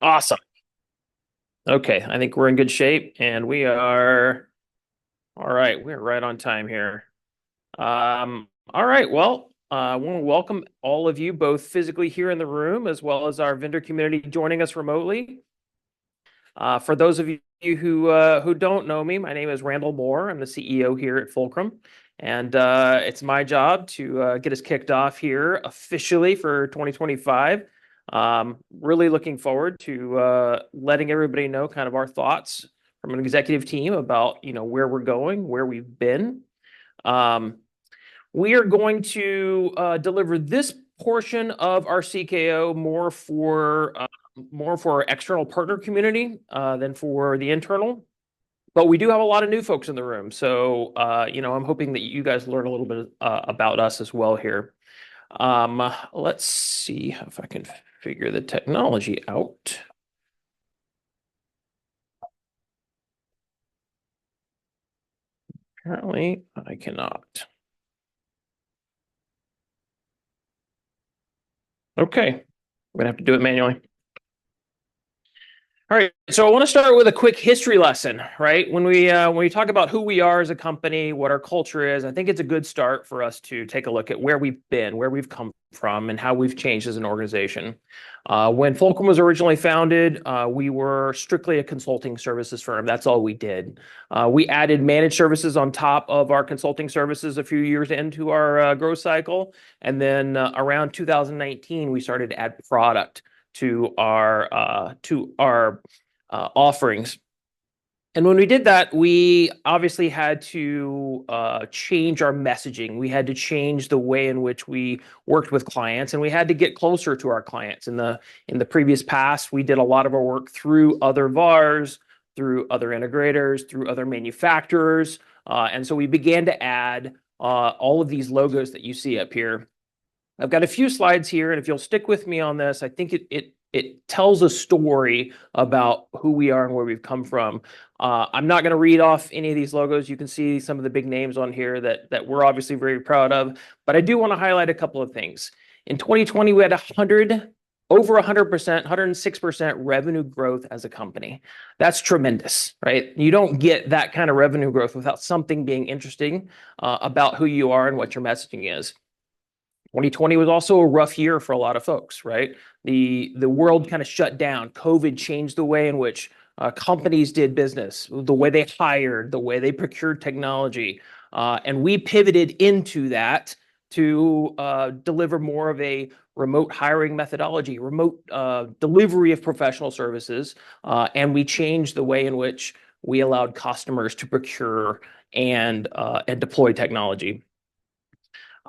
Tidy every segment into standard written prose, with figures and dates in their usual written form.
Awesome. Okay, I think we're in good shape and we are all right. We're right on time here. All right. Well, I want to welcome all of you, both physically here in the room as well as our vendor community joining us remotely. For those of you who don't know me, my name is Randall Moore. I'm the CEO here at Fulcrum, and it's my job to get us kicked off here officially for 2025. Really looking forward to letting everybody know kind of our thoughts from an executive team about where we're going, where we've been. Um, we are going to deliver this portion of our CKO more for our external partner community than for the internal. But we do have a lot of new folks in the room, so I'm hoping that you guys learn a little bit about us as well here. Let's see if I can figure the technology out. Apparently, I cannot. Okay, I'm gonna have to do it manually. All right, so I want to start with a quick history lesson, right? When we talk about who we are as a company, what our culture is, I think it's a good start for us to take a look at where we've been, where we've come from, and how we've changed as an organization. When Fulcrum was originally founded, we were strictly a consulting services firm. That's all we did. We added managed services on top of our consulting services a few years into our growth cycle, and then around 2019, we started to add product to our offerings. And when we did that, we obviously had to change our messaging. We had to change the way in which we worked with clients, and we had to get closer to our clients. In the previous past, we did a lot of our work through other VARs, through other integrators, through other manufacturers, and so we began to add all of these logos that you see up here. I've got a few slides here, and if you'll stick with me on this, I think it tells a story about who we are and where we've come from. I'm not going to read off any of these logos. You can see some of the big names on here that we're obviously very proud of, but I do want to highlight a couple of things. In 2020, we had over 100%, 106% revenue growth as a company. That's tremendous, right? You don't get that kind of revenue growth without something being interesting about who you are and what your messaging is. 2020 was also a rough year for a lot of folks, right? The world kind of shut down. COVID changed the way in which companies did business, the way they hired, the way they procured technology. And we pivoted into that to deliver more of a remote hiring methodology, remote delivery of professional services. And we changed the way in which we allowed customers to procure and deploy technology.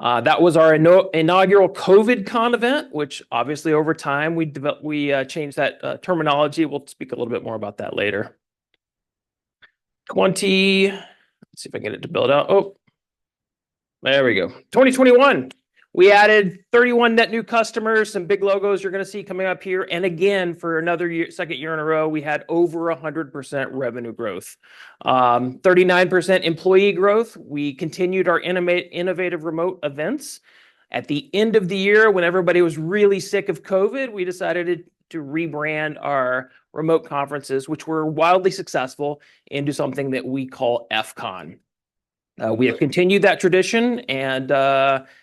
That was our inaugural COVID-Con event, which obviously over time we changed that terminology. We'll speak a little bit more about that later. Let's see if I can get it to build out. Oh, there we go. 2021, we added 31 net new customers, some big logos you're going to see coming up here. And again, for another year, second year in a row, we had over 100% revenue growth, 39% employee growth. We continued our innovative remote events. At the end of the year, when everybody was really sick of COVID, we decided to rebrand our remote conferences, which were wildly successful, into something that we call FCon. We have continued that tradition, and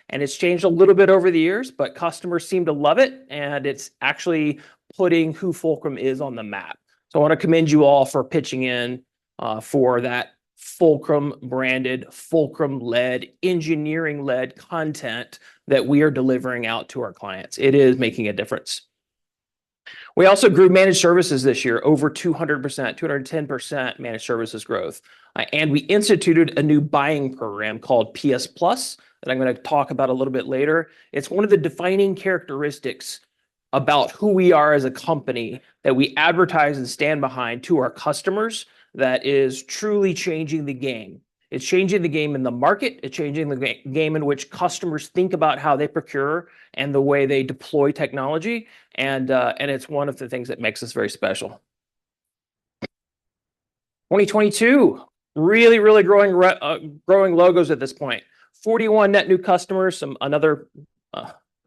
it's changed a little bit over the years, but customers seem to love it, and it's actually putting who Fulcrum is on the map. So I want to commend you all for pitching in for that Fulcrum branded, Fulcrum-led, engineering-led content that we are delivering out to our clients. It is making a difference. We also grew managed services this year, over 200%, 210% managed services growth. And we instituted a new buying program called PS Plus that I'm going to talk about a little bit later. It's one of the defining characteristics about who we are as a company that we advertise and stand behind to our customers that is truly changing the game. It's changing the game in the market. It's changing the game in which customers think about how they procure and the way they deploy technology. And it's one of the things that makes us very special. 2022, really growing logos at this point. 41 net new customers, another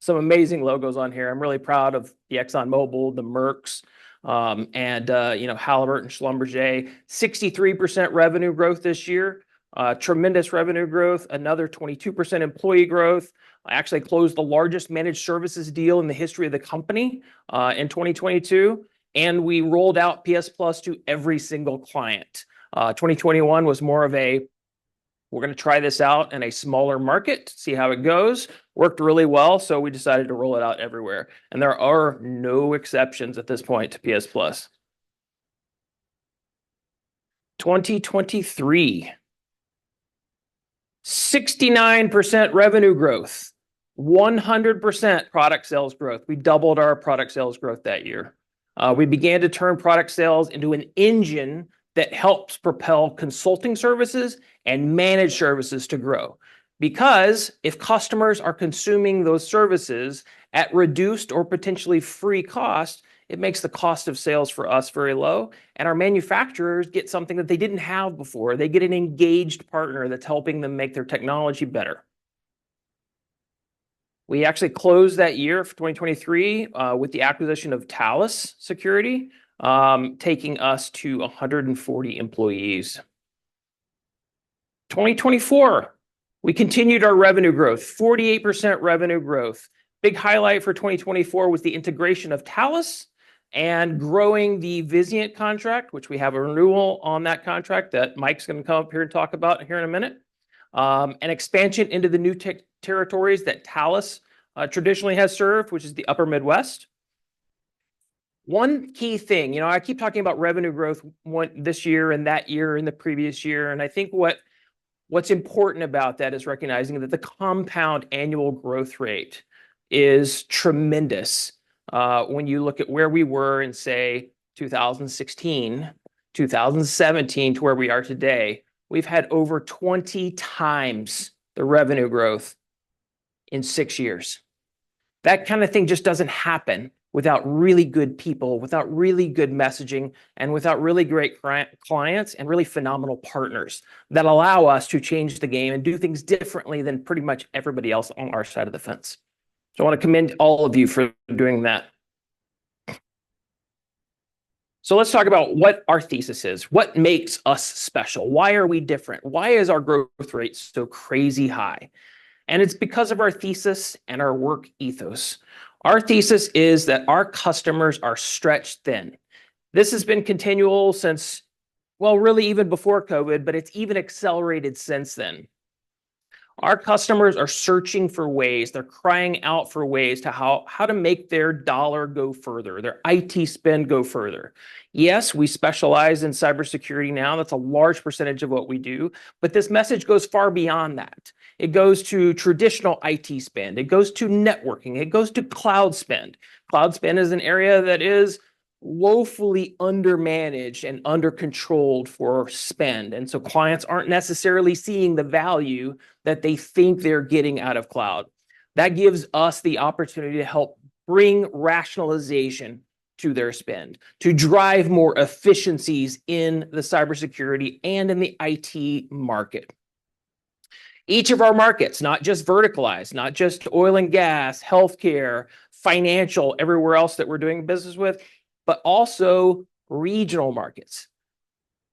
some amazing logos on here. I'm really proud of the ExxonMobil, the Mercks, and Halliburton, Schlumberger. 63% revenue growth this year. Tremendous revenue growth. Another 22% employee growth. I actually closed the largest managed services deal in the history of the company in 2022, and we rolled out PS Plus to every single client. 2021 was more of a, we're going to try this out in a smaller market, see how it goes. Worked really well, so we decided to roll it out everywhere. And there are no exceptions at this point to PS Plus. 2023, 69% revenue growth, 100% product sales growth. We doubled our product sales growth that year. We began to turn product sales into an engine that helps propel consulting services and managed services to grow. Because if customers are consuming those services at reduced or potentially free cost, it makes the cost of sales for us very low, and our manufacturers get something that they didn't have before. They get an engaged partner that's helping them make their technology better. We actually closed that year for 2023 with the acquisition of Thales Security, taking us to 140 employees. 2024, we continued our revenue growth, 48% revenue growth. Big highlight for 2024 was the integration of Thales and growing the Vizient contract, which we have a renewal on that contract that Mike's going to come up here and talk about here in a minute. An expansion into the new territories that Thales traditionally has served, which is the Upper Midwest. One key thing, I keep talking about revenue growth this year and that year and the previous year, and I think what's important about that is recognizing that the compound annual growth rate is tremendous. When you look at where we were in, say, 2016, 2017 to where we are today, we've had over 20 times the revenue growth in 6 years. That kind of thing just doesn't happen without really good people, without really good messaging, and without really great clients and really phenomenal partners that allow us to change the game and do things differently than pretty much everybody else on our side of the fence. So I want to commend all of you for doing that. So let's talk about what our thesis is. What makes us special? Why are we different? Why is our growth rate so crazy high? And it's because of our thesis and our work ethos. Our thesis is that our customers are stretched thin. This has been continual since, well, really even before COVID, but it's even accelerated since then. Our customers are searching for ways, they're crying out for ways to how to make their dollar go further, their IT spend go further. Yes, we specialize in cybersecurity now. That's a large percentage of what we do, but this message goes far beyond that. It goes to traditional IT spend. It goes to networking. It goes to cloud spend. Cloud spend is an area that is woefully undermanaged and under-controlled for spend. And so clients aren't necessarily seeing the value that they think they're getting out of cloud. That gives us the opportunity to help bring rationalization to their spend, to drive more efficiencies in the cybersecurity and in the IT market. Each of our markets, not just verticalized, not just oil and gas, healthcare, financial, everywhere else that we're doing business with, but also regional markets.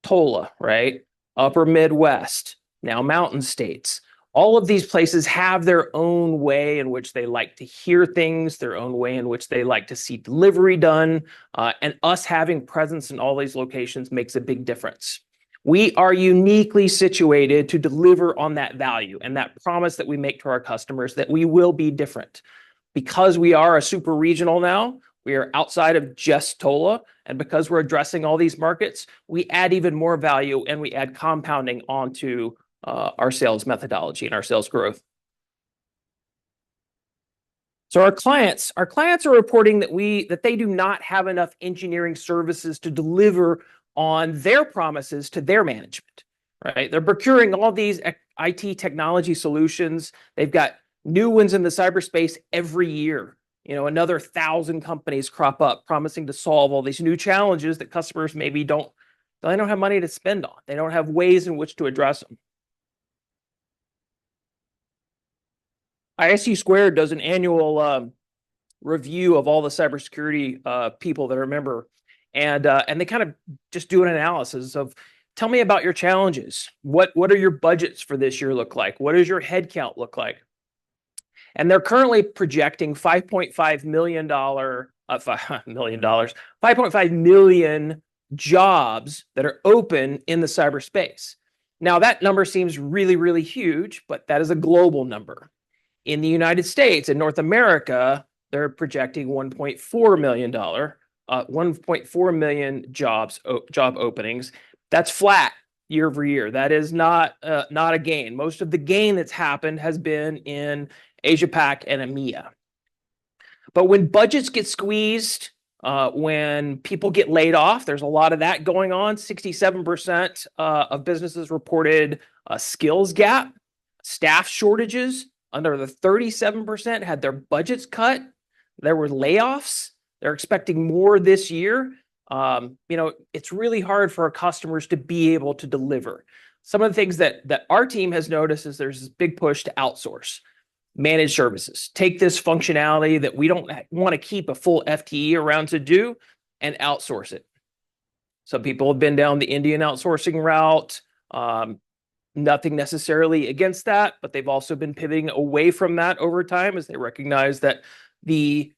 TOLA, right? Upper Midwest, now Mountain States. All of these places have their own way in which they like to hear things, their own way in which they like to see delivery done, and us having presence in all these locations makes a big difference. We are uniquely situated to deliver on that value and that promise that we make to our customers that we will be different. Because we are a super regional now, we are outside of just TOLA, and because we're addressing all these markets, we add even more value and we add compounding onto our sales methodology and our sales growth. So our clients are reporting that they do not have enough engineering services to deliver on their promises to their management, right? They're procuring all these IT technology solutions. They've got new ones in the cyberspace every year. Another 1,000 companies crop up promising to solve all these new challenges that customers maybe don't have money to spend on. They don't have ways in which to address them. ISC Squared does an annual review of all the cybersecurity people that are a member, and they kind of just do an analysis of, tell me about your challenges. What are your budgets for this year look like? What does your headcount look like? And they're currently projecting $5.5 million, $5 million, 5.5 million jobs that are open in the cyberspace. Now, that number seems really, really huge, but that is a global number. In the United States, in North America, they're projecting $1.4 million, 1.4 million job openings. That's flat year over year. That is not a gain. Most of the gain that's happened has been in Asia Pac and EMEA. But when budgets get squeezed, when people get laid off, there's a lot of that going on. 67% of businesses reported a skills gap, staff shortages. Another 37% had their budgets cut. There were layoffs. They're expecting more this year. It's really hard for our customers to be able to deliver. Some of the things that our team has noticed is there's this big push to outsource managed services. Take this functionality that we don't want to keep a full FTE around to do and outsource it. Some people have been down the Indian outsourcing route. Nothing necessarily against that, but they've also been pivoting away from that over time as they recognize that the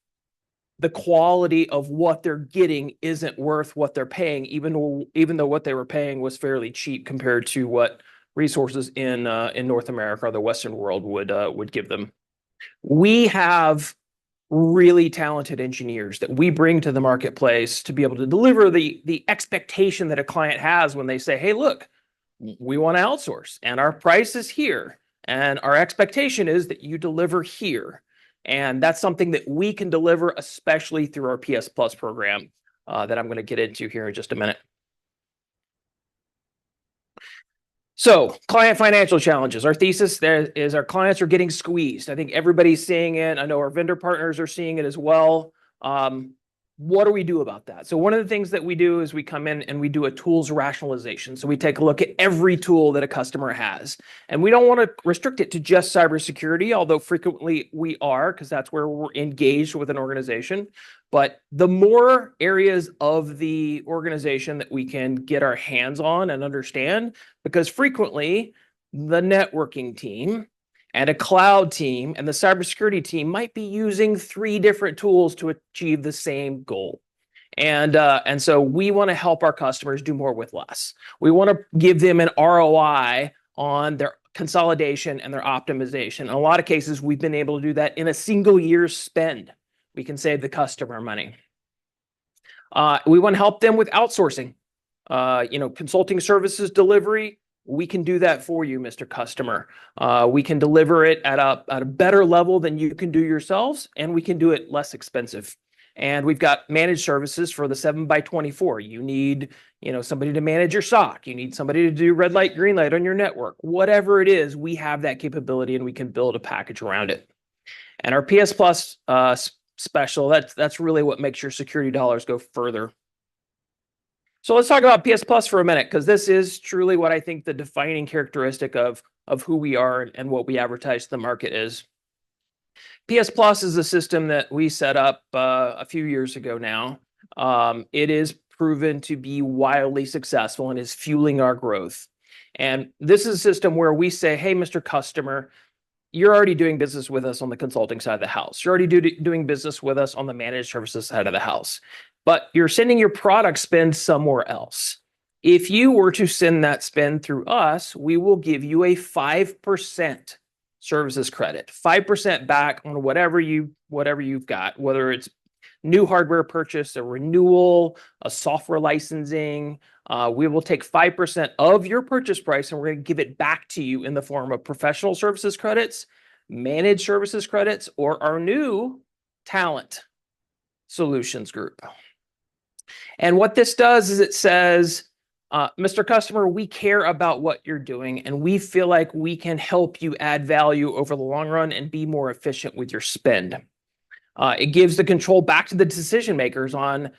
quality of what they're getting isn't worth what they're paying, even though what they were paying was fairly cheap compared to what resources in North America or the Western world would give them. We have really talented engineers that we bring to the marketplace to be able to deliver the expectation that a client has when they say, hey, look, we want to outsource and our price is here and our expectation is that you deliver here. And that's something that we can deliver, especially through our PS Plus program that I'm going to get into here in just a minute. So, client financial challenges. Our thesis there is our clients are getting squeezed. I think everybody's seeing it. I know our vendor partners are seeing it as well. What do we do about that? So one of the things that we do is we come in and we do a tools rationalization. So we take a look at every tool that a customer has. And we don't want to restrict it to just cybersecurity, although frequently we are, because that's where we're engaged with an organization. But the more areas of the organization that we can get our hands on and understand, because frequently the networking team and a cloud team and the cybersecurity team might be using 3 different tools to achieve the same goal. And so we want to help our customers do more with less. We want to give them an ROI on their consolidation and their optimization. In a lot of cases, we've been able to do that in a single year's spend. We can save the customer money. We want to help them with outsourcing, consulting services delivery. We can do that for you, Mr. Customer. We can deliver it at a better level than you can do yourselves, and we can do it less expensive. And we've got managed services for the 7x24. You need, somebody to manage your SOC. You need somebody to do red light, green light on your network. Whatever it is, we have that capability, and we can build a package around it. And our PS Plus special, that's really what makes your security dollars go further. So let's talk about PS Plus for a minute, because this is truly what I think the defining characteristic of who we are and what we advertise to the market is. PS Plus is a system that we set up a few years ago now. It is proven to be wildly successful and is fueling our growth. And this is a system where we say, hey, Mr. Customer, you're already doing business with us on the consulting side of the house. You're already doing business with us on the managed services side of the house. But you're sending your product spend somewhere else. If you were to send that spend through us, we will give you a 5% services credit, 5% back on whatever you've got, whether it's new hardware purchase, a renewal, a software licensing. We will take 5% of your purchase price and we're going to give it back to you in the form of professional services credits, managed services credits, or our new talent solutions group. And what this does is it says, Mr. Customer, we care about what you're doing, and we feel like we can help you add value over the long run and be more efficient with your spend. It gives the control back to the decision makers on,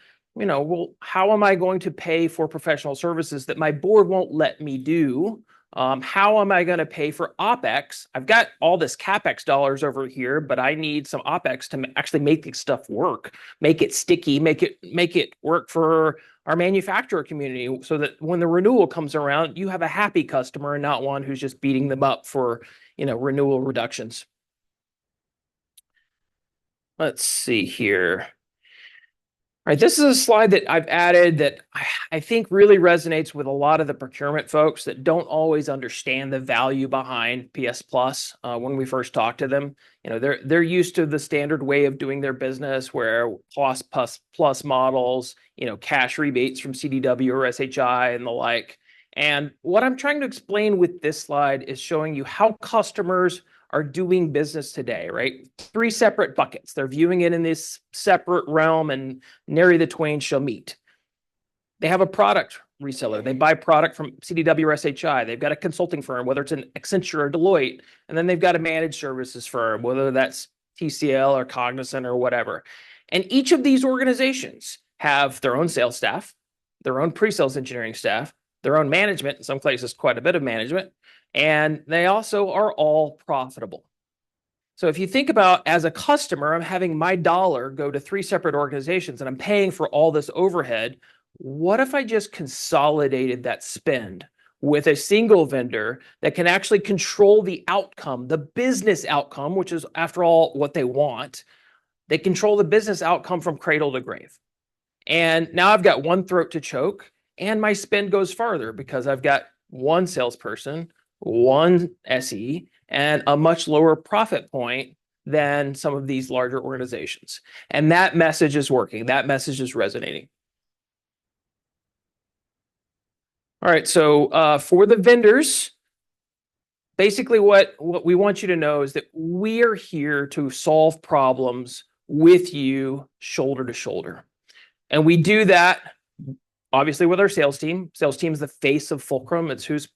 how am I going to pay for professional services that my board won't let me do How am I going to pay for OpEx? I've got all this CapEx dollars over here, but I need some OpEx to actually make this stuff work, make it sticky, make it work for our manufacturer community so that when the renewal comes around, you have a happy customer and not one who's just beating them up for, renewal reductions. Let's see here. All right, this is a slide that I've added that I think really resonates with a lot of the procurement folks that don't always understand the value behind PS Plus when we first talk to them. They're used to the standard way of doing their business where cost plus models, cash rebates from CDW or SHI and the like. And what I'm trying to explain with this slide is showing you how customers are doing business today, right? Three separate buckets. They're viewing it in this separate realm, and nary the twain shall meet. They have a product reseller. They buy product from CDW or SHI. They've got a consulting firm, whether it's an Accenture or Deloitte, and then they've got a managed services firm, whether that's TCL or Cognizant or whatever. And each of these organizations have their own sales staff, their own pre-sales engineering staff, their own management, in some places quite a bit of management, and they also are all profitable. So if you think about as a customer, I'm having my dollar go to three separate organizations and I'm paying for all this overhead. What if I just consolidated that spend with a single vendor that can actually control the outcome, the business outcome, which is, after all, what they want? They control the business outcome from cradle to grave. And now I've got one throat to choke, and my spend goes farther because I've got one salesperson, one SE, and a much lower profit point than some of these larger organizations. And that message is working. That message is resonating. All right, so for the vendors, basically what we want you to know is that we are here to solve problems with you shoulder to shoulder. And we do that obviously with our sales team. Sales team is the face of Fulcrum. It's who's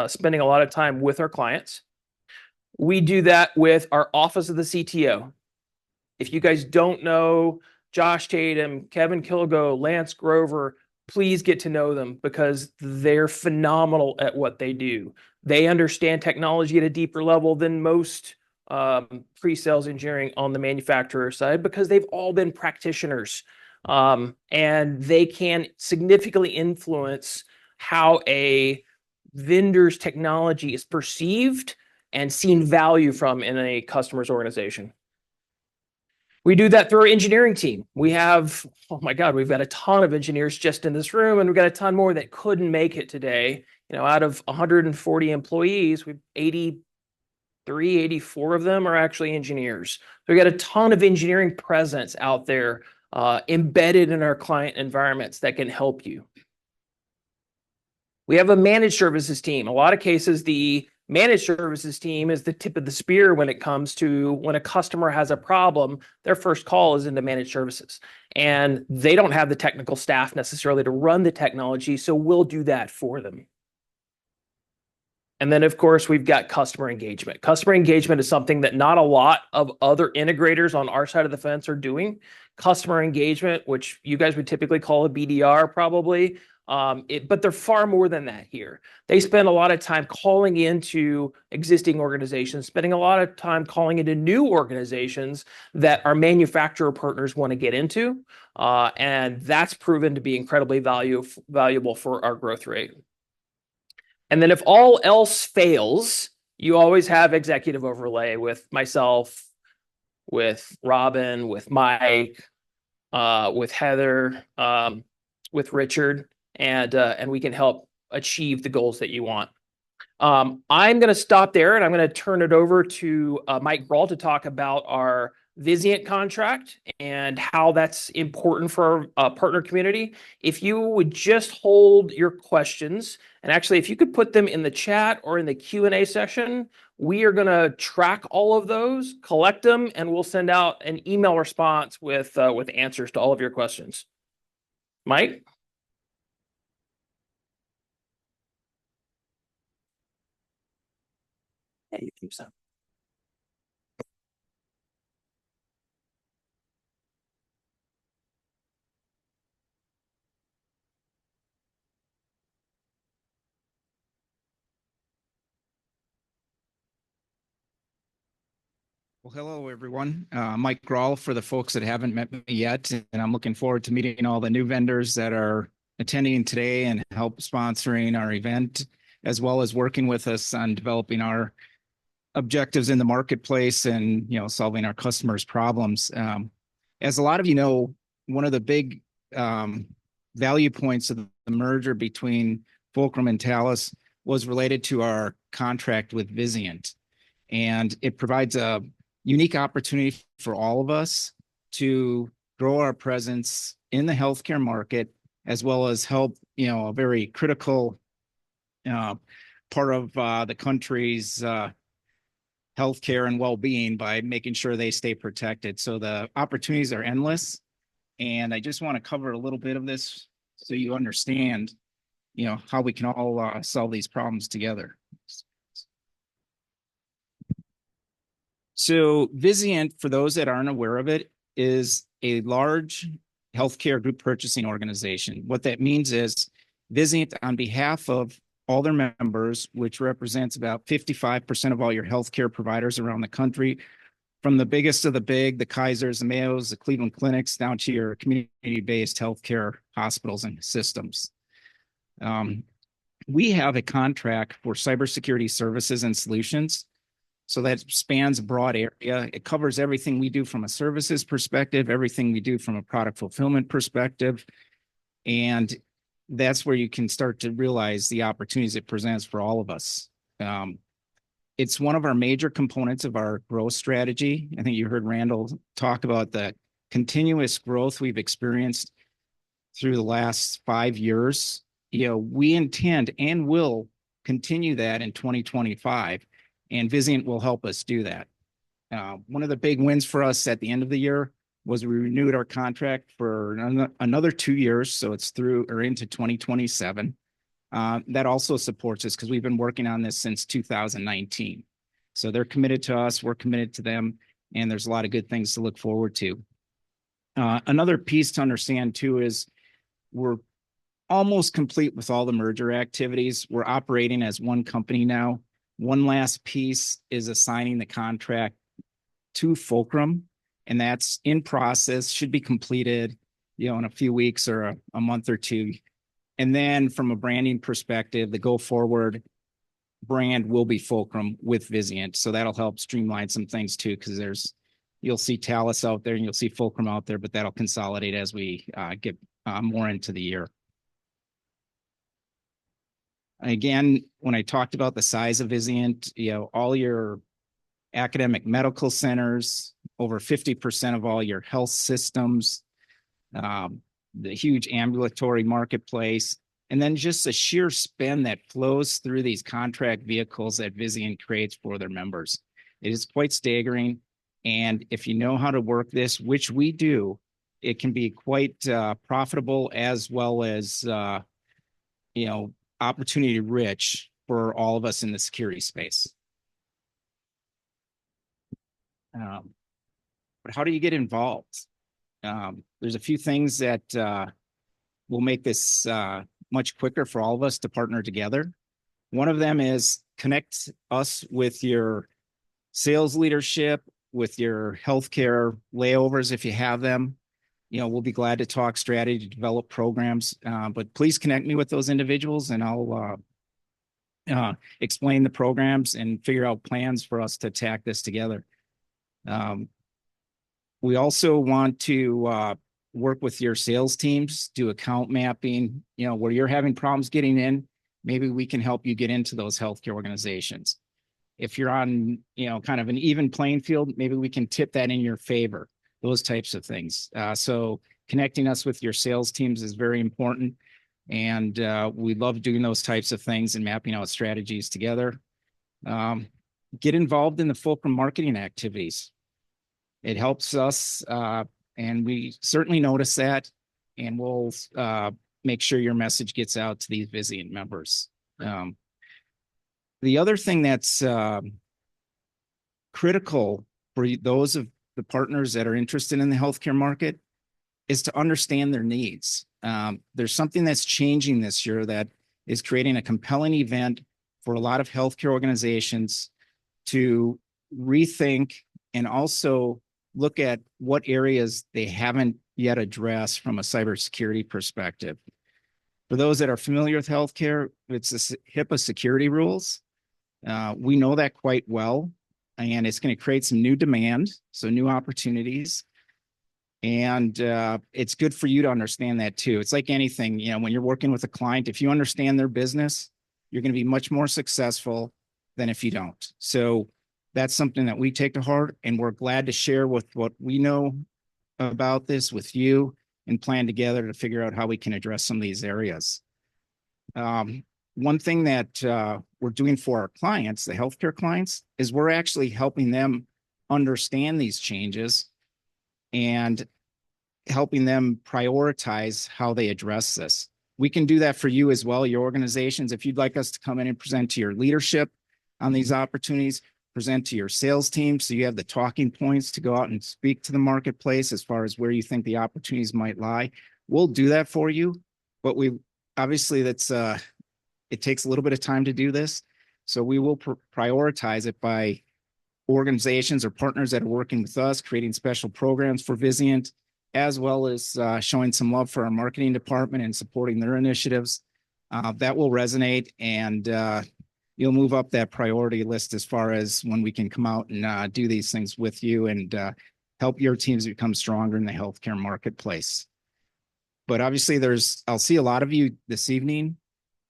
spending a lot of time with our clients. We do that with our office of the CTO. If you guys don't know Josh Tatum, Kevin Kilgo, Lance Grover, please get to know them because they're phenomenal at what they do. They understand technology at a deeper level than most pre-sales engineering on the manufacturer side because they've all been practitioners. And they can significantly influence how a vendor's technology is perceived and seen value from in a customer's organization. We do that through our engineering team. We have, oh my God, we've got a ton of engineers just in this room, and we've got a ton more that couldn't make it today. Out of 140 employees, we've 83, 84 of them are actually engineers. So we got a ton of engineering presence out there embedded in our client environments that can help you. We have a managed services team. A lot of cases, the managed services team is the tip of the spear when it comes to when a customer has a problem, their first call is into managed services. And they don't have the technical staff necessarily to run the technology, so we'll do that for them. And then, of course, we've got customer engagement. Customer engagement is something that not a lot of other integrators on our side of the fence are doing. Customer engagement, which you guys would typically call a BDR probably, but they're far more than that here. They spend a lot of time calling into existing organizations, spending a lot of time calling into new organizations that our manufacturer partners want to get into. And that's proven to be incredibly valuable for our growth rate. And then if all else fails, you always have executive overlay with myself, with Robin, with Mike, with Heather, with Richard, and we can help achieve the goals that you want. I'm going to stop there, and I'm going to turn it over to Mike Brawl to talk about our Vizient contract and how that's important for our partner community. If you would just hold your questions, and actually, if you could put them in the chat or in the Q&A session, we are going to track all of those, collect them, and we'll send out an email response with answers to all of your questions. Mike? Yeah, you think so. Well, hello, everyone. Mike Grawl for the folks that haven't met me yet. And I'm looking forward to meeting all the new vendors that are attending today and help sponsoring our event, as well as working with us on developing our objectives in the marketplace and, solving our customers' problems. As a lot of you know, one of the big um, value points of the merger between Fulcrum and Talus was related to our contract with Vizient. And it provides a unique opportunity for all of us to grow our presence in the healthcare market, as well as help, a very critical uh, part of the country's healthcare and well-being by making sure they stay protected. So the opportunities are endless. And I just want to cover a little bit of this so you understand, how we can all solve these problems together. So Vizient, for those that aren't aware of it, is a large healthcare group purchasing organization. What that means is Vizient, on behalf of all their members, which represents about 55% of all your healthcare providers around the country, from the biggest of the big, the Kaisers, the Mayos, the Cleveland Clinics, down to your community-based healthcare hospitals and systems. We have a contract for cybersecurity services and solutions. So that spans a broad area. It covers everything we do from a services perspective, everything we do from a product fulfillment perspective. And that's where you can start to realize the opportunities it presents for all of us. It's one of our major components of our growth strategy. I think you heard Randall talk about the continuous growth we've experienced through the last 5 years. We intend and will continue that in 2025. And Vizient will help us do that. One of the big wins for us at the end of the year was we renewed our contract for another 2 years. So it's through or into 2027. That also supports us because we've been working on this since 2019. So they're committed to us, we're committed to them, and there's a lot of good things to look forward to. Another piece to understand too is we're almost complete with all the merger activities. We're operating as one company now. One last piece is assigning the contract to Fulcrum, and that's in process, should be completed, in a few weeks or a month or two. And then from a branding perspective, the go forward brand will be Fulcrum with Vizient. So that'll help streamline some things too, because you'll see Talus out there and you'll see Fulcrum out there, but that'll consolidate as we get more into the year. Again, when I talked about the size of Vizient, all your academic medical centers, over 50% of all your health systems, the huge ambulatory marketplace, and then just the sheer spend that flows through these contract vehicles that Vizient creates for their members. It is quite staggering. And if you know how to work this, which we do, it can be quite profitable as well as, opportunity rich for all of us in the security space. But how do you get involved? There's a few things that will make this much quicker for all of us to partner together. One of them is connect us with your sales leadership, with your healthcare layovers if you have them. We'll be glad to talk strategy, to develop programs, but please connect me with those individuals and I'll explain the programs and figure out plans for us to attack this together. We also want to work with your sales teams, do account mapping, where you're having problems getting in, maybe we can help you get into those healthcare organizations. If you're on, kind of an even playing field, maybe we can tip that in your favor. Those types of things. So connecting us with your sales teams is very important. And we love doing those types of things and mapping out strategies together. Get involved in the Fulcrum marketing activities. It helps us, and we certainly notice that, and we'll make sure your message gets out to these Vizient members. The other thing that's critical for those of the partners that are interested in the healthcare market is to understand their needs. There's something that's changing this year that is creating a compelling event for a lot of healthcare organizations to rethink and also look at what areas they haven't yet addressed from a cybersecurity perspective. For those that are familiar with healthcare, it's the HIPAA security rules. We know that quite well, and it's going to create some new demand, so new opportunities. And it's good for you to understand that too. It's like anything, when you're working with a client, if you understand their business, you're going to be much more successful than if you don't. So that's something that we take to heart, and we're glad to share with what we know about this with you and plan together to figure out how we can address some of these areas. One thing that we're doing for our clients, the healthcare clients, is we're actually helping them understand these changes and helping them prioritize how they address this. We can do that for you as well, your organizations. If you'd like us to come in and present to your leadership on these opportunities, present to your sales team so you have the talking points to go out and speak to the marketplace as far as where you think the opportunities might lie. We'll do that for you, but we obviously it takes a little bit of time to do this. So we will prioritize it by organizations or partners that are working with us, creating special programs for Vizient, as well as showing some love for our marketing department and supporting their initiatives. That will resonate, and you'll move up that priority list as far as when we can come out and do these things with you and help your teams become stronger in the healthcare marketplace. But obviously I'll see a lot of you this evening,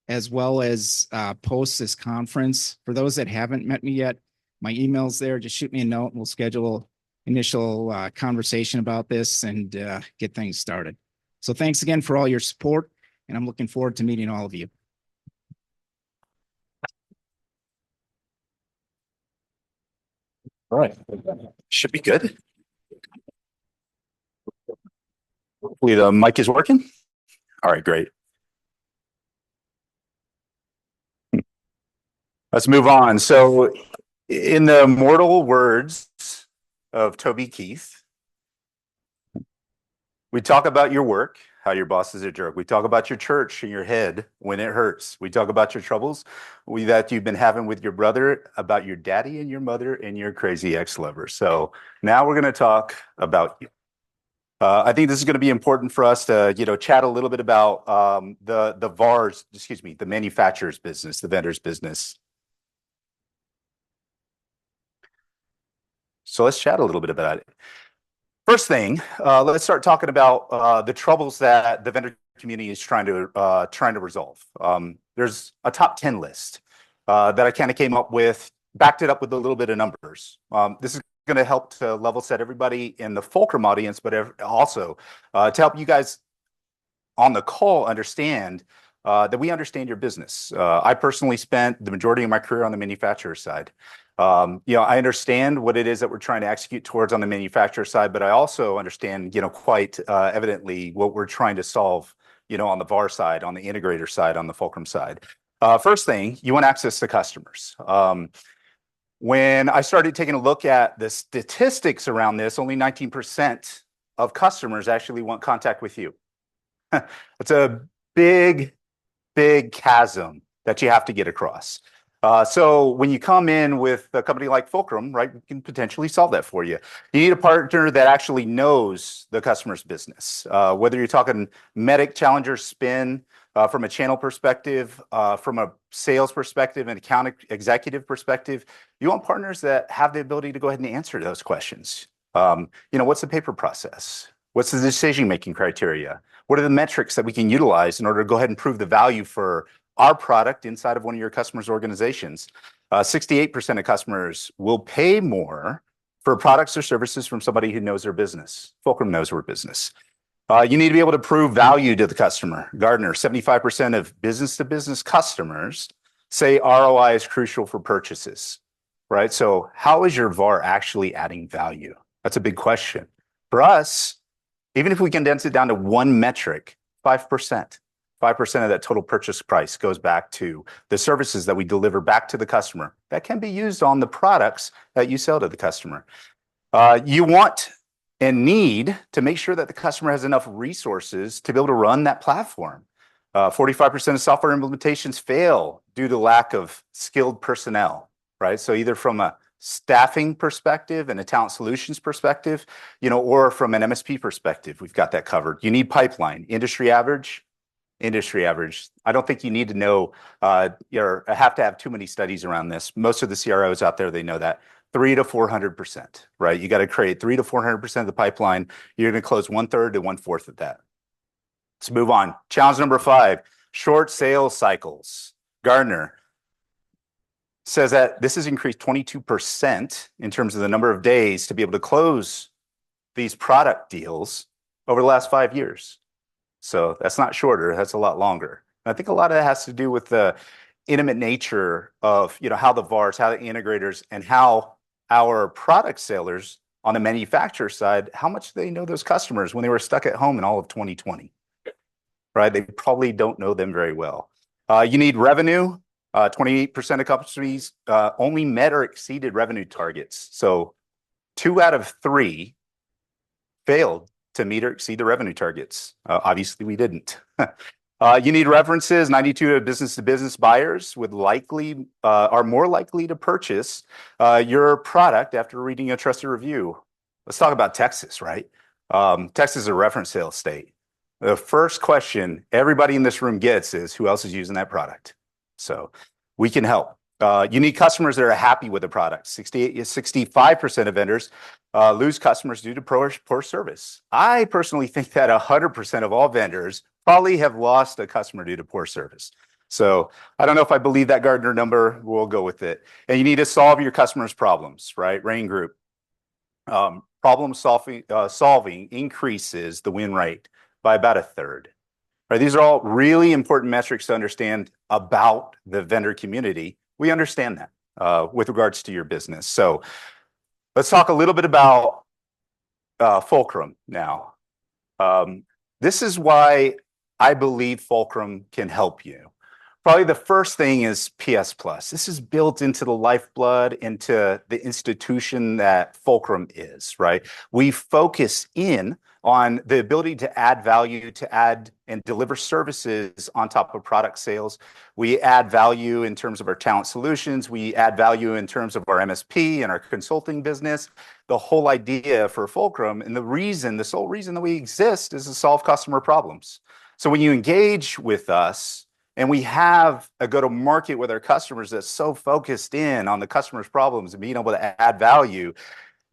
as well as post this conference. For those that haven't met me yet, my email's there. Just shoot me a note and we'll schedule initial conversation about this and get things started. So thanks again for all your support, and I'm looking forward to meeting all of you. All right, should be good. Hopefully the mic is working. All right, great. Let's move on. So in the immortal words of Toby Keith, we talk about your work, how your boss is a jerk. We talk about your church and your head when it hurts. We talk about your troubles that you've been having with your brother, about your daddy and your mother and your crazy ex-lover. So now we're going to talk about you. I think this is going to be important for us to, chat a little bit about the VAR's, the manufacturer's business, the vendor's business. So let's chat a little bit about it. First thing, let's start talking about the troubles that the vendor community is trying to resolve. There's a top 10 list that I kind of came up with, backed it up with a little bit of numbers. This is going to help to level set everybody in the Fulcrum audience, but also to help you guys on the call understand that we understand your business. I personally spent the majority of my career on the manufacturer side. I understand what it is that we're trying to execute towards on the manufacturer side, but I also understand, quite evidently what we're trying to solve, on the VAR side, on the integrator side, on the Fulcrum side. First thing, you want access to customers. When I started taking a look at the statistics around this, only 19% of customers actually want contact with you. It's a big, big chasm that you have to get across. So when you come in with a company like Fulcrum, right, we can potentially solve that for you. You need a partner that actually knows the customer's business. Whether you're talking medic, challenger, spin, from a channel perspective, from a sales perspective, and account executive perspective, you want partners that have the ability to go ahead and answer those questions. What's the paper process? What's the decision-making criteria? What are the metrics that we can utilize in order to go ahead and prove the value for our product inside of one of your customers' organizations? 68% of customers will pay more for products or services from somebody who knows their business. Fulcrum knows our business. You need to be able to prove value to the customer. Gartner, 75% of business-to-business customers say ROI is crucial for purchases, right? So how is your VAR actually adding value? That's a big question. For us, even if we condense it down to one metric, 5%. 5% of that total purchase price goes back to the services that we deliver back to the customer. That can be used on the products that you sell to the customer. You want and need to make sure that the customer has enough resources to be able to run that platform. 45% of software implementations fail due to lack of skilled personnel, right? So either from a staffing perspective and a talent solutions perspective, or from an MSP perspective, we've got that covered. You need pipeline, industry average. I don't think you need to know, or have to have too many studies around this. Most of the CROs out there, they know that 300 to 400%, right? You got to create 300 to 400% of the pipeline. You're going to close 1/3 to 1/4 of that. Let's move on. Challenge number 5, short sales cycles. Gartner says that this has increased 22% in terms of the number of days to be able to close these product deals over the last 5 years. So that's not shorter, that's a lot longer. And I think a lot of that has to do with the intimate nature of, how the VARs, how the integrators, and how our product sellers on the manufacturer side, how much they know those customers when they were stuck at home in all of 2020, right? They probably don't know them very well. You need revenue. 28% of companies only met or exceeded revenue targets. So 2 out of 3 failed to meet or exceed the revenue targets. Obviously, we didn't. You need references. 92 of business-to-business buyers are more likely to purchase your product after reading a trusted review. Let's talk about Texas, right? Texas is a reference sales state. The first question everybody in this room gets is, who else is using that product? So we can help. You need customers that are happy with the product. 65% of vendors lose customers due to poor service. I personally think that 100% of all vendors probably have lost a customer due to poor service. So I don't know if I believe that Gartner number. We'll go with it. And you need to solve your customers' problems, right? Rain Group. Problem solving increases the win rate by about 1/3. Right, these are all really important metrics to understand about the vendor community. We understand that with regards to your business. So let's talk a little bit about Fulcrum now. This is why I believe Fulcrum can help you. Probably the first thing is PS Plus. This is built into the lifeblood, into the institution that Fulcrum is, right? We focus in on the ability to add value, to add and deliver services on top of product sales. We add value in terms of our talent solutions. We add value in terms of our MSP and our consulting business. The whole idea for Fulcrum, and the sole reason that we exist, is to solve customer problems. So when you engage with us, and we have a go-to-market with our customers that's so focused in on the customer's problems and being able to add value,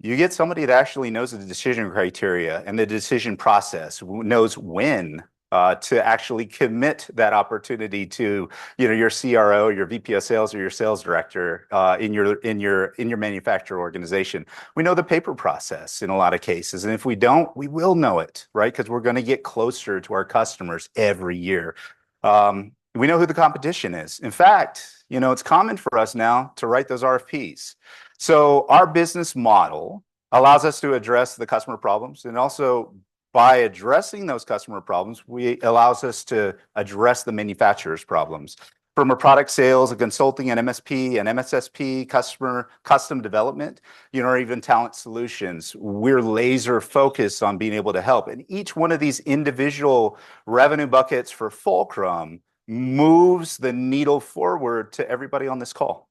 you get somebody that actually knows the decision criteria and the decision process, knows when to actually commit that opportunity to your CRO, your VP of sales, or your sales director in your manufacturer organization. We know the paper process in a lot of cases, and if we don't, we will know it, right? Because we're going to get closer to our customers every year. We know who the competition is. In fact, it's common for us now to write those RFPs. So our business model allows us to address the customer problems, and also by addressing those customer problems, allows us to address the manufacturer's problems. From a product sales, a consulting, an MSP, an MSSP, custom development, or even talent solutions, we're laser focused on being able to help. And each one of these individual revenue buckets for Fulcrum moves the needle forward to everybody on this call.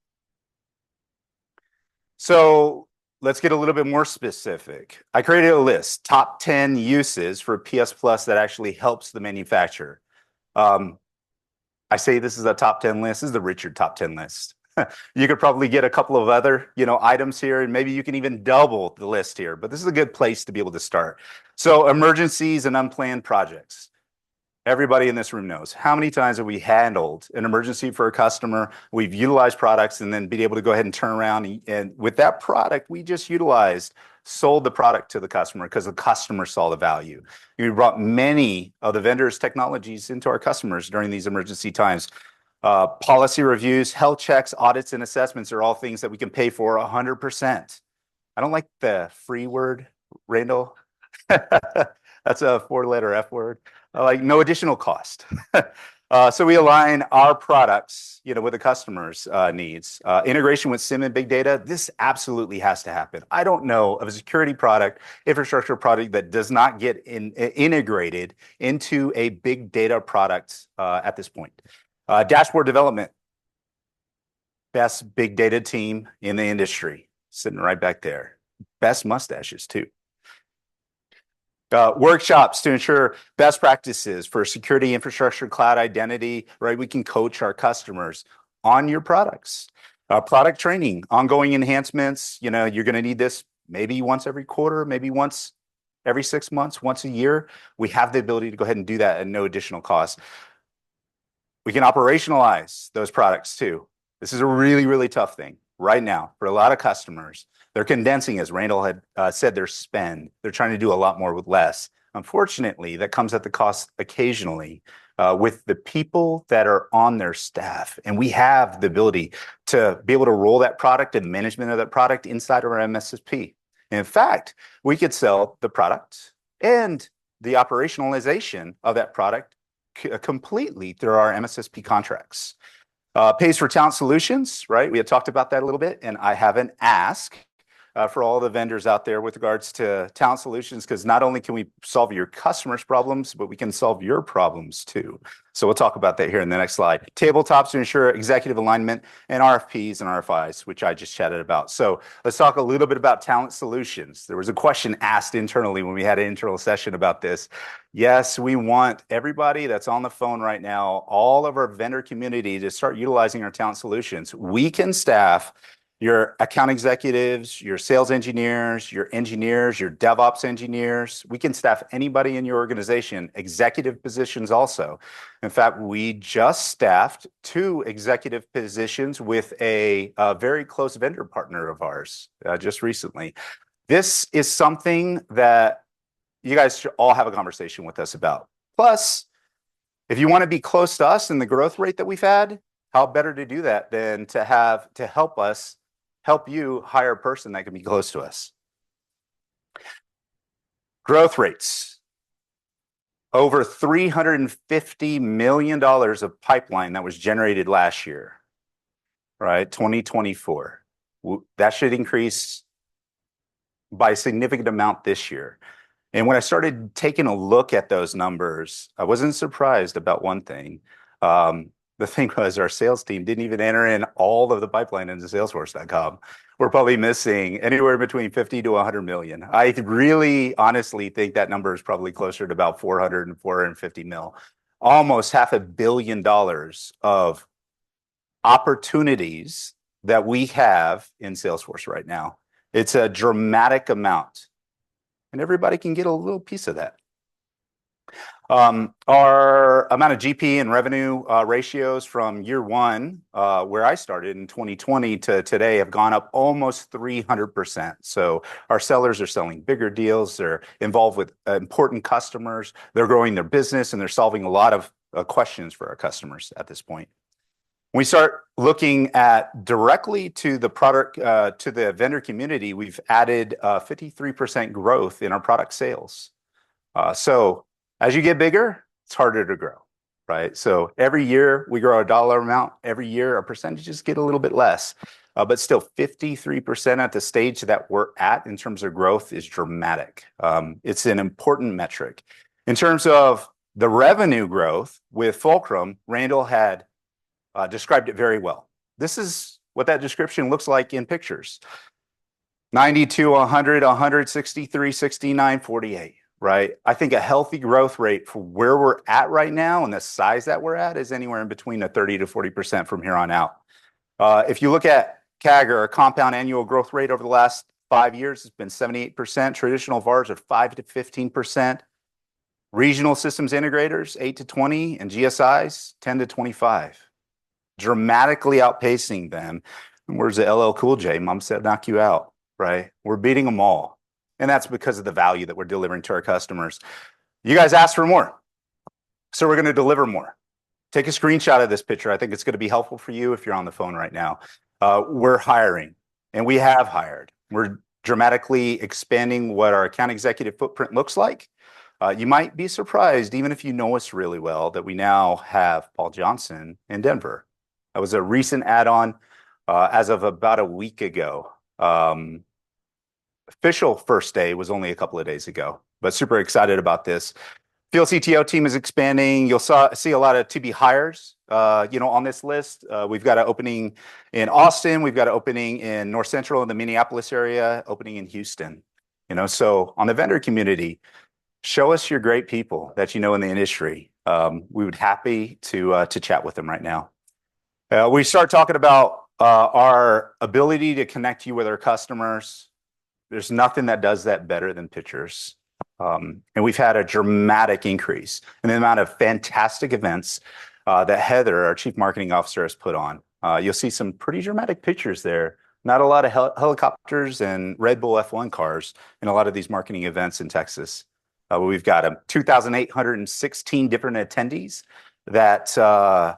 So let's get a little bit more specific. I created a list, top 10 uses for PS Plus that actually helps the manufacturer. I say this is a top 10 list. This is the Richard top 10 list. You could probably get a couple of other, items here, and maybe you can even double the list here, but this is a good place to be able to start. So emergencies and unplanned projects. Everybody in this room knows how many times have we handled an emergency for a customer, we've utilized products, and then be able to go ahead and turn around and with that product we just utilized, sold the product to the customer because the customer saw the value. We brought many of the vendors' technologies into our customers during these emergency times. Policy reviews, health checks, audits, and assessments are all things that we can pay for 100%. I don't like the free word, Randall. That's a 4-letter F word. Like no additional cost. So we align our products, with the customer's needs. Integration with SIM and big data. This absolutely has to happen. I don't know of a security product, infrastructure product that does not get integrated into a big data product at this point. Dashboard development. Best big data team in the industry. sitting right back there. Best mustaches too. Workshops to ensure best practices for security, infrastructure, cloud identity, right? We can coach our customers on your products. Product training, ongoing enhancements. You're going to need this maybe once every quarter, maybe once every 6 months, once a year. We have the ability to go ahead and do that at no additional cost. We can operationalize those products too. This is a really, really tough thing right now for a lot of customers. They're condensing, as Randall had said, their spend. They're trying to do a lot more with less. Unfortunately, that comes at the cost occasionally with the people that are on their staff. And we have the ability to be able to roll that product and management of that product inside of our MSSP. In fact, we could sell the product and the operationalization of that product completely through our MSSP contracts. Pays for talent solutions, right? We had talked about that a little bit, and I have an ask for all the vendors out there with regards to talent solutions, because not only can we solve your customers' problems, but we can solve your problems too. So we'll talk about that here in the next slide. Tabletops to ensure executive alignment, and RFPs and RFIs, which I just chatted about. So let's talk a little bit about talent solutions. There was a question asked internally when we had an internal session about this. Yes, we want everybody that's on the phone right now, all of our vendor community, to start utilizing our talent solutions. We can staff your account executives, your sales engineers, your DevOps engineers. We can staff anybody in your organization, executive positions also. In fact, we just staffed 2 executive positions with a very close vendor partner of ours just recently. This is something that you guys should all have a conversation with us about. Plus, if you want to be close to us and the growth rate that we've had, how better to do that than to help you hire a person that can be close to us. Growth rates. Over $350 million of pipeline that was generated last year, right? 2024. That should increase by a significant amount this year. And when I started taking a look at those numbers, I wasn't surprised about one thing. The thing was, our sales team didn't even enter in all of the pipeline into Salesforce.com. We're probably missing anywhere between 50 to 100 million. I really honestly think that number is probably closer to about 400 and 450 mil. Almost $500 million of opportunities that we have in Salesforce right now. It's a dramatic amount. And everybody can get a little piece of that. Our amount of GP and revenue ratios from year one, where I started in 2020 to today, have gone up almost 300%. So our sellers are selling bigger deals. They're involved with important customers. They're growing their business, and they're solving a lot of questions for our customers at this point. When we start looking at directly to the product, to the vendor community, we've added 53% growth in our product sales. So as you get bigger, it's harder to grow, right? So every year we grow a dollar amount. Every year our percentages get a little bit less, but still 53% at the stage that we're at in terms of growth is dramatic. It's an important metric. In terms of the revenue growth with Fulcrum, Randall had described it very well. This is what that description looks like in pictures. 92, 100, 163, 69, 48. Right? I think a healthy growth rate for where we're at right now and the size that we're at is anywhere in between a 30 to 40% from here on out. If you look at CAGR, a compound annual growth rate over the last 5 years, it's been 78%. Traditional VARs are 5 to 15%. Regional systems integrators, 8 to 20, and GSIs, 10 to 25. Dramatically outpacing them. And where's the LL Cool J? Mom said, knock you out, right? We're beating them all. And that's because of the value that we're delivering to our customers. You guys asked for more, so we're going to deliver more. Take a screenshot of this picture. I think it's going to be helpful for you if you're on the phone right now. We're hiring, and we have hired. We're dramatically expanding what our account executive footprint looks like. You might be surprised, even if you know us really well, that we now have Paul Johnson in Denver. That was a recent add-on as of about a week ago. Official first day was only a couple of days ago, but super excited about this. Field CTO team is expanding. You'll see a lot of to-be hires on this list. We've got an opening in Austin. We've got an opening in North Central in the Minneapolis area, opening in Houston. So on the vendor community, show us your great people that you know in the industry. We would happy to chat with them right now. We start talking about our ability to connect you with our customers. There's nothing that does that better than pictures. And we've had a dramatic increase in the amount of fantastic events that Heather, our Chief Marketing Officer, has put on. You'll see some pretty dramatic pictures there. Not a lot of helicopters and Red Bull F1 cars in a lot of these marketing events in Texas. We've got 2,816 different attendees that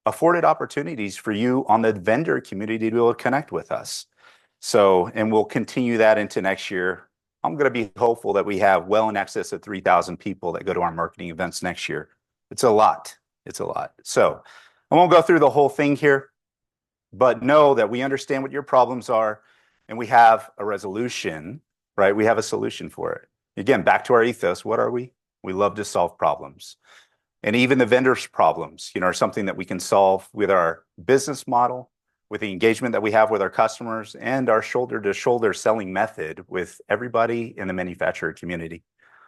afforded opportunities for you on the vendor community to be able to connect with us. And we'll continue that into next year. I'm going to be hopeful that we have well in excess of 3,000 people that go to our marketing events next year. It's a lot. It's a lot. So I won't go through the whole thing here, but know that we understand what your problems are and we have a resolution, right? We have a solution for it. Again, back to our ethos. What are we? We love to solve problems. And even the vendors' problems, are something that we can solve with our business model, with the engagement that we have with our customers, and our shoulder-to-shoulder selling method with everybody in the manufacturer community.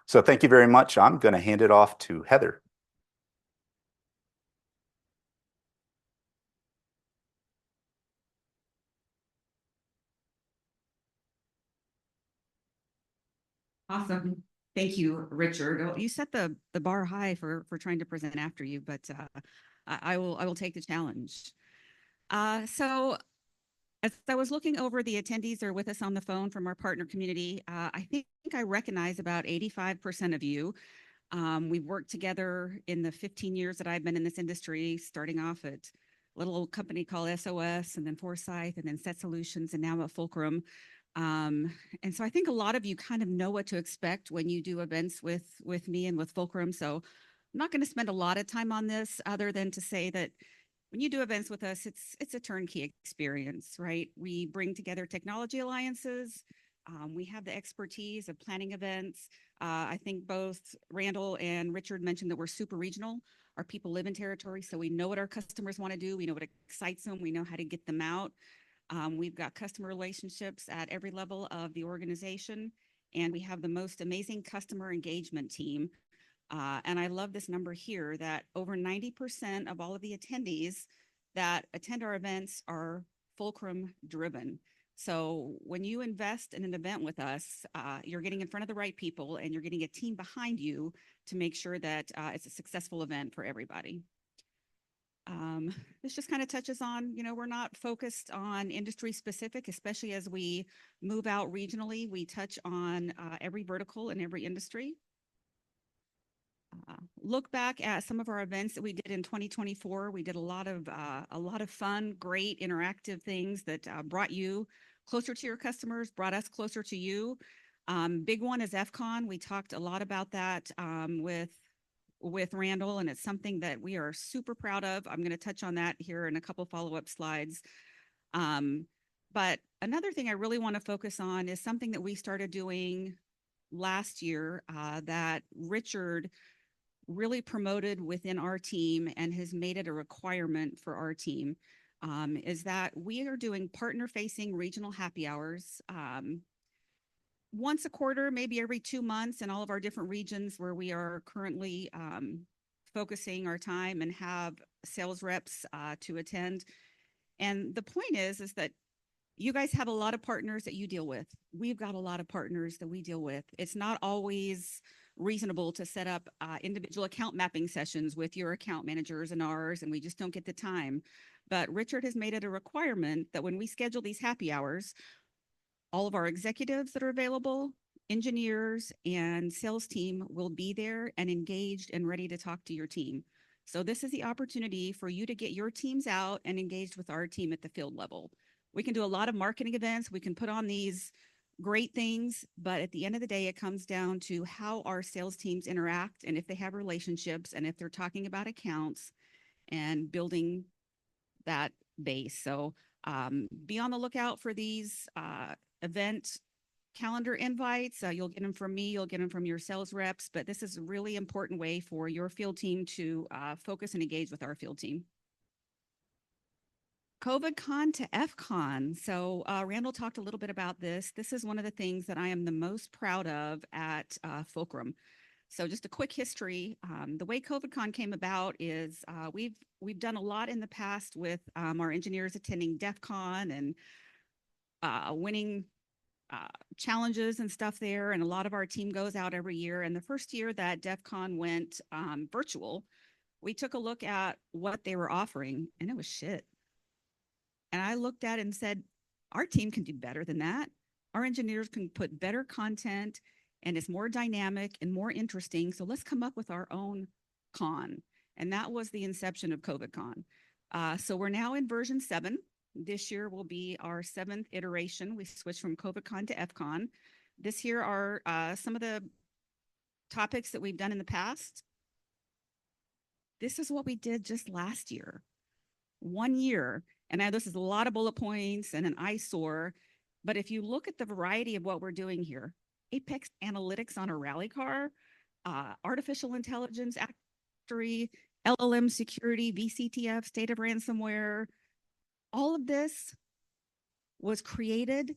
So thank you very much. I'm going to hand it off to Heather. Awesome. Thank you, Richard. You set the bar high for trying to present after you, but I will take the challenge. So as I was looking over the attendees that are with us on the phone from our partner community, I think I recognize about 85% of you. We've worked together in the 15 years that I've been in this industry, starting off at a little company called SOS, and then Forsyth, and then Set Solutions, and now at Fulcrum. And so I think a lot of you kind of know what to expect when you do events with me and with Fulcrum. So I'm not going to spend a lot of time on this other than to say that when you do events with us, it's a turnkey experience, right? We bring together technology alliances. We have the expertise of planning events. I think both Randall and Richard mentioned that we're super regional. Our people live in territory, so we know what our customers want to do. We know what excites them. We know how to get them out. We've got customer relationships at every level of the organization, and we have the most amazing customer engagement team. And I love this number here that over 90% of all of the attendees that attend our events are Fulcrum driven. So when you invest in an event with us, you're getting in front of the right people and you're getting a team behind you to make sure that it's a successful event for everybody. This just kind of touches on, we're not focused on industry specific, especially as we move out regionally. We touch on every vertical in every industry. Look back at some of our events that we did in 2024. We did a lot of fun, great interactive things that brought you closer to your customers, brought us closer to you. Big one is FCON. We talked a lot about that with Randall, and it's something that we are super proud of. I'm going to touch on that here in a couple follow-up slides. But another thing I really want to focus on is something that we started doing last year that Richard really promoted within our team and has made it a requirement for our team, is that we are doing partner-facing regional happy hours once a quarter, maybe every 2 months in all of our different regions where we are currently focusing our time and have sales reps to attend. And the point is that you guys have a lot of partners that you deal with. We've got a lot of partners that we deal with. It's not always reasonable to set up individual account mapping sessions with your account managers and ours, and we just don't get the time. But Richard has made it a requirement that when we schedule these happy hours, all of our executives that are available, engineers, and sales team will be there and engaged and ready to talk to your team. So this is the opportunity for you to get your teams out and engaged with our team at the field level. We can do a lot of marketing events. We can put on these great things, but at the end of the day, it comes down to how our sales teams interact and if they have relationships and if they're talking about accounts and building that base. So be on the lookout for these event calendar invites. You'll get them from me, you'll get them from your sales reps, but this is a really important way for your field team to focus and engage with our field team. COVID Con to FCon. So Randall talked a little bit about this. This is one of the things that I am the most proud of at Fulcrum. So just a quick history. The way COVID Con came about is we've done a lot in the past with our engineers attending DEF CON and winning challenges and stuff there. And a lot of our team goes out every year. And the first year that DEF CON went virtual, we took a look at what they were offering, and it was shit. And I looked at it and said, our team can do better than that. Our engineers can put better content, and it's more dynamic and more interesting. So let's come up with our own con. And that was the inception of COVID Con. So we're now in version 7. This year will be our 7th iteration. We switched from COVID Con to FCon. This here are some of the topics that we've done in the past. This is what we did just last year. 1 year. And now this is a lot of bullet points and an eyesore. But if you look at the variety of what we're doing here, Apex analytics on a rally car, artificial intelligence factory, LLM security, VCTF, state of ransomware, all of this was created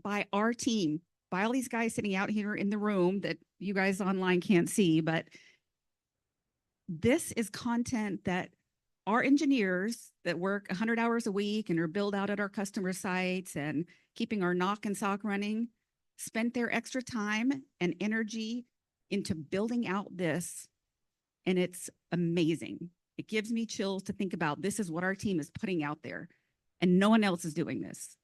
by our team, by all these guys sitting out here in the room that you guys online can't see, but this is content that our engineers that work 100 hours a week and are billed out at our customer sites and keeping our knock and sock running, spent their extra time and energy into building out this. And it's amazing. It gives me chills to think about this is what our team is putting out there, and no one else is doing this.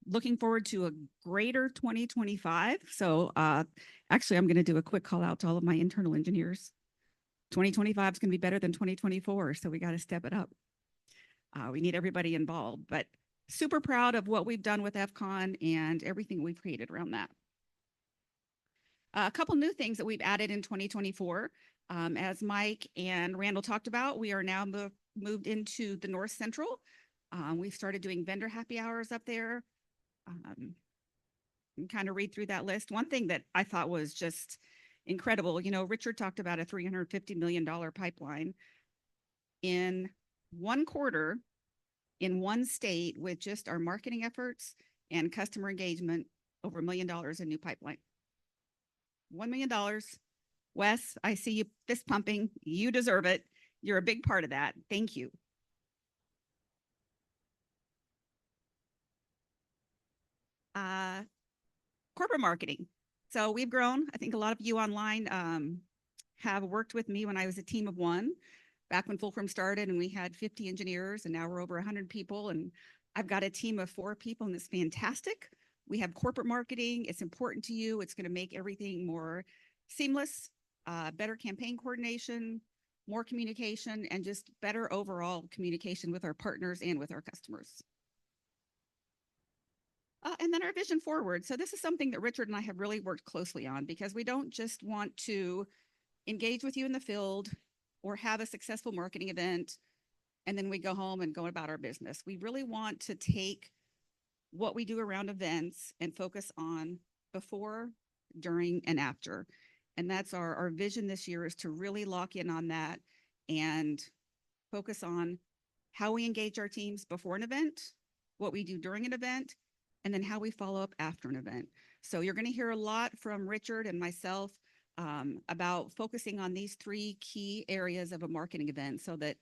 Looking forward to a greater 2025. So actually, I'm going to do a quick call out to all of my internal engineers. 2025 is going to be better than 2024, so we got to step it up. We need everybody involved, but super proud of what we've done with FCon and everything we've created around that. A couple new things that we've added in 2024. As Mike and Randall talked about, we are now moved into the North Central. We've started doing vendor happy hours up there. Kind of read through that list. One thing that I thought was just incredible, you know, Richard talked about a $350 million pipeline. In 1 quarter, in 1 state, with just our marketing efforts and customer engagement, over $1 million in new pipeline. $1 million. Wes, I see you fist pumping. You deserve it. You're a big part of that. Thank you. Corporate marketing. So we've grown. I think a lot of you online have worked with me when I was a team of 1, back when Fulcrum started and we had 50 engineers, and now we're over 100 people. And I've got a team of 4 people, and it's fantastic. We have corporate marketing. It's important to you. It's going to make everything more seamless, better campaign coordination, more communication, and just better overall communication with our partners and with our customers. And then our vision forward. So this is something that Richard and I have really worked closely on, because we don't just want to engage with you in the field or have a successful marketing event and then we go home and go about our business. We really want to take what we do around events and focus on before, during, and after. And that's our vision this year, is to really lock in on that and focus on how we engage our teams before an event, what we do during an event, and then how we follow up after an event. So you're going to hear a lot from Richard and myself about focusing on these 3 key areas of a marketing event, so that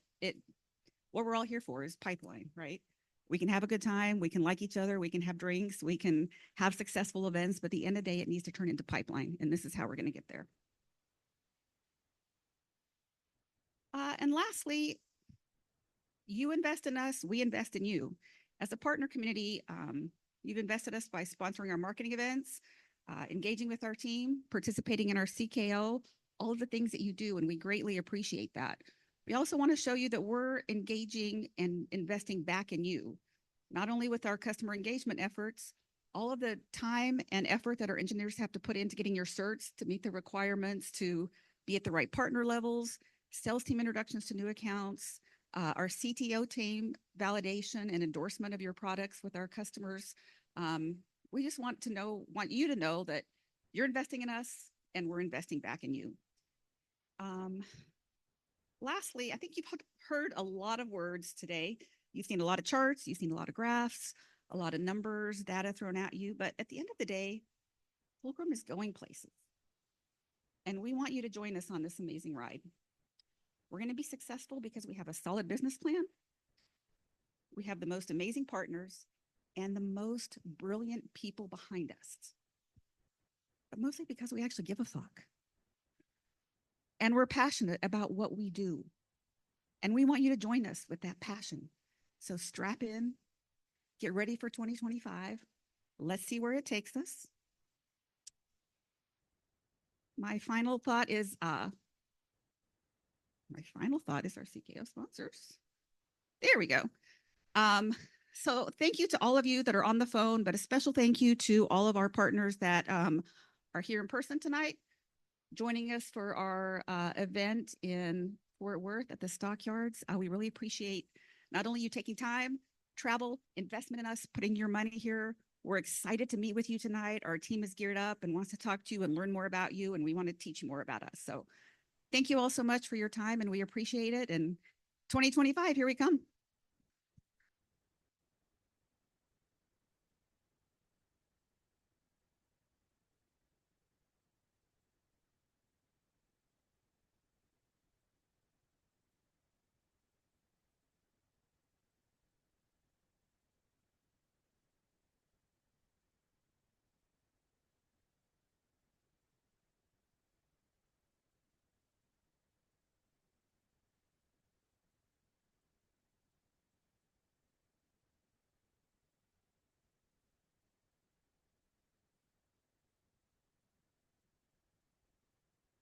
what we're all here for is pipeline, right? We can have a good time, we can like each other, we can have drinks, we can have successful events, but at the end of the day, it needs to turn into pipeline, and this is how we're going to get there. And lastly, you invest in us, we invest in you. As a partner community, you've invested us by sponsoring our marketing events, engaging with our team, participating in our CKO, all of the things that you do, and we greatly appreciate that. We also want to show you that we're engaging and investing back in you, not only with our customer engagement efforts, all of the time and effort that our engineers have to put into getting your certs to meet the requirements to be at the right partner levels, sales team introductions to new accounts, our CTO team validation and endorsement of your products with our customers, We just want you to know that you're investing in us and we're investing back in you. Lastly, I think you've heard a lot of words today. You've seen a lot of charts, you've seen a lot of graphs, a lot of numbers, data thrown at you. But at the end of the day, Fulcrum is going places. And we want you to join us on this amazing ride. We're going to be successful because we have a solid business plan. We have the most amazing partners and the most brilliant people behind us. But mostly because we actually give a fuck. And we're passionate about what we do. And we want you to join us with that passion. So strap in, get ready for 2025. Let's see where it takes us. My final thought is our CKO sponsors. There we go. So thank you to all of you that are on the phone, but a special thank you to all of our partners that are here in person tonight, joining us for our event in Fort Worth at the Stockyards. We really appreciate not only you taking time, travel, investment in us, putting your money here. We're excited to meet with you tonight. Our team is geared up and wants to talk to you and learn more about you, and we want to teach you more about us. So thank you all so much for your time, and we appreciate it. And 2025, here we come.